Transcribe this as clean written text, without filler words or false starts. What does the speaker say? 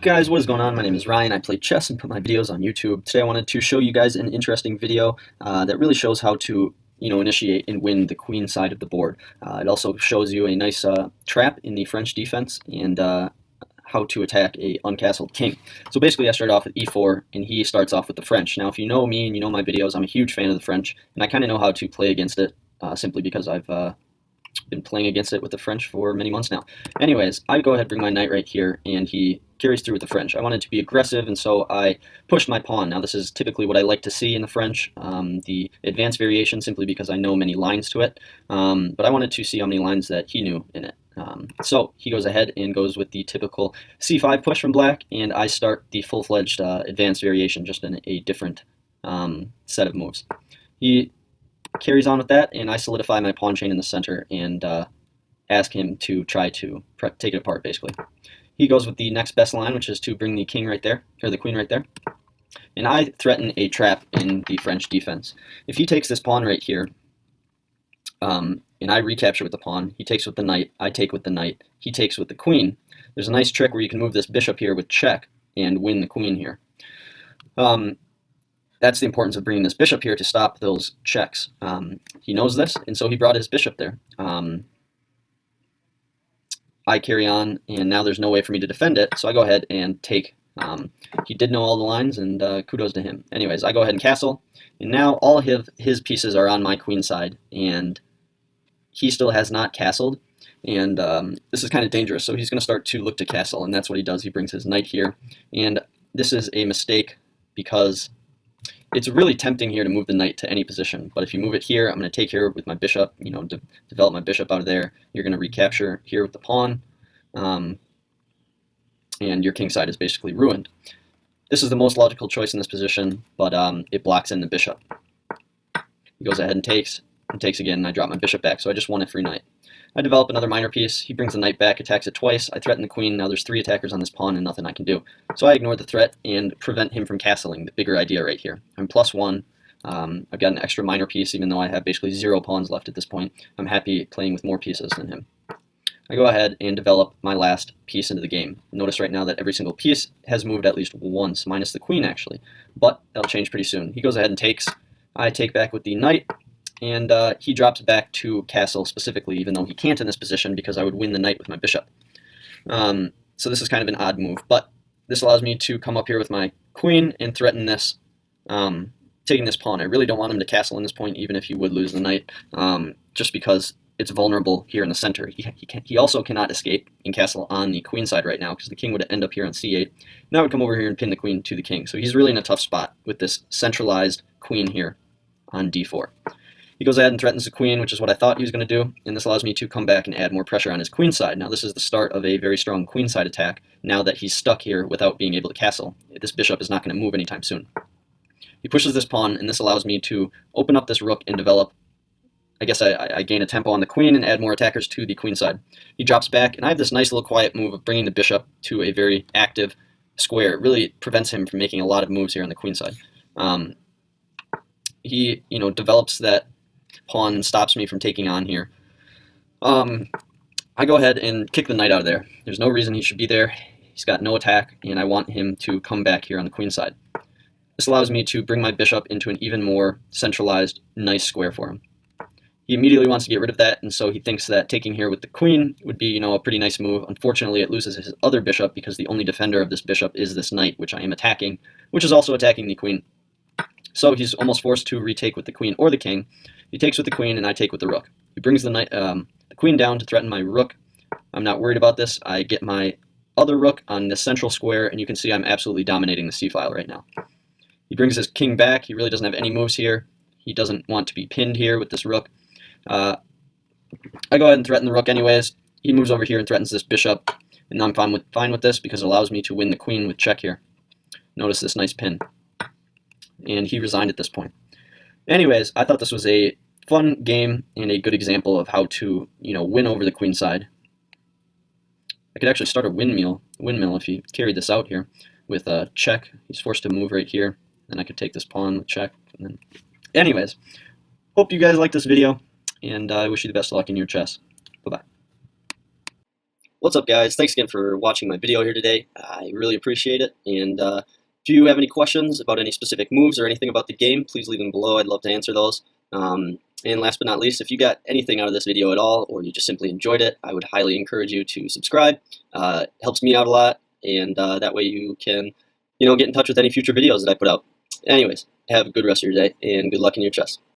Guys, what is going on? My name is Ryan. I play chess and put my videos on YouTube. Today I wanted to show you guys an interesting video that really shows how to initiate and win the queen side of the board. It also shows you a nice trap in the French defense and how to attack a uncastled king. So basically I start off with e4 and he starts off with the French. Now if you know me and you know my videos, I'm a huge fan of the French and I kind of know how to play against it simply because I've been playing against it with the French for many months now. Anyways, I go ahead and bring my knight right here, and he carries through with the French. I wanted to be aggressive, and so I pushed my pawn. Now this is typically what I like to see in the French, the advanced variation, simply because I know many lines to it, but I wanted to see how many lines that he knew in it. So he goes ahead and goes with the typical c5 push from black, and I start the full-fledged advanced variation, just in a different set of moves. He carries on with that, and I solidify my pawn chain in the center and ask him to try to take it apart, basically. He goes with the next best line, which is to bring the king right there, or the queen right there. And I threaten a trap in the French defense. If he takes this pawn right here, and I recapture with the pawn, he takes with the knight, I take with the knight, he takes with the queen. There's a nice trick where you can move this bishop here with check and win the queen here. That's the importance of bringing this bishop here to stop those checks. He knows this, and so he brought his bishop there. I carry on, and now there's no way for me to defend it, so I go ahead and take. He did know all the lines, and kudos to him. Anyways, I go ahead and castle, and now all of his pieces are on my queen side, and he still has not castled, and this is kind of dangerous, so he's going to start to look to castle, and that's what he does. He brings his knight here, and this is a mistake because it's really tempting here to move the knight to any position, but if you move it here, I'm going to take here with my bishop, develop my bishop out of there. You're going to recapture here with the pawn, and your king side is basically ruined. This is the most logical choice in this position, but it blocks in the bishop. He goes ahead and takes again, and I drop my bishop back, so I just won a free knight. I develop another minor piece. He brings the knight back, attacks it twice. I threaten the queen. Now there's 3 attackers on this pawn and nothing I can do. So I ignore the threat and prevent him from castling, the bigger idea right here. I'm +1. I've got an extra minor piece, even though I have basically 0 pawns left at this point. I'm happy playing with more pieces than him. I go ahead and develop my last piece into the game. Notice right now that every single piece has moved at least once, minus the queen actually, but that'll change pretty soon. He goes ahead and takes. I take back with the knight, and he drops back to castle specifically, even though he can't in this position because I would win the knight with my bishop. So this is kind of an odd move, but this allows me to come up here with my queen and threaten this, taking this pawn. I really don't want him to castle in this point, even if he would lose the knight, just because it's vulnerable here in the center. He also cannot escape and castle on the queen side right now because the king would end up here on c8. Now I would come over here and pin the queen to the king. So he's really in a tough spot with this centralized queen here on d4. He goes ahead and threatens the queen, which is what I thought he was going to do, and this allows me to come back and add more pressure on his queen side. Now this is the start of a very strong queen side attack, now that he's stuck here without being able to castle. This bishop is not going to move anytime soon. He pushes this pawn, and this allows me to open up this rook and develop. I guess I gain a tempo on the queen and add more attackers to the queen side. He drops back, and I have this nice little quiet move of bringing the bishop to a very active square. It really prevents him from making a lot of moves here on the queen side. He develops that pawn and stops me from taking on here. I go ahead and kick the knight out of there. There's no reason he should be there. He's got no attack, and I want him to come back here on the queen side. This allows me to bring my bishop into an even more centralized, nice square for him. He immediately wants to get rid of that, and so he thinks that taking here with the queen would be, a pretty nice move. Unfortunately, it loses his other bishop because the only defender of this bishop is this knight, which I am attacking, which is also attacking the queen. So he's almost forced to retake with the queen or the king. He takes with the queen, and I take with the rook. He brings the knight, the queen down to threaten my rook. I'm not worried about this. I get my other rook on the central square, and you can see I'm absolutely dominating the c-file right now. He brings his king back. He really doesn't have any moves here. He doesn't want to be pinned here with this rook. I go ahead and threaten the rook anyways. He moves over here and threatens this bishop, and I'm fine with this because it allows me to win the queen with check here. Notice this nice pin. And he resigned at this point. Anyways, I thought this was a fun game and a good example of how to, win over the queen side. I could actually start a windmill if he carried this out here with a check. He's forced to move right here. Then I could take this pawn with check. And then... Anyways, hope you guys liked this video, and I wish you the best of luck in your chess. Bye-bye. What's up, guys? Thanks again for watching my video here today. I really appreciate it, and if you have any questions about any specific moves or anything about the game, please leave them below. I'd love to answer those. And last but not least, if you got anything out of this video at all, or you just simply enjoyed it, I would highly encourage you to subscribe. It helps me out a lot, and that way you can, get in touch with any future videos that I put out. Anyways, have a good rest of your day, and good luck in your chess.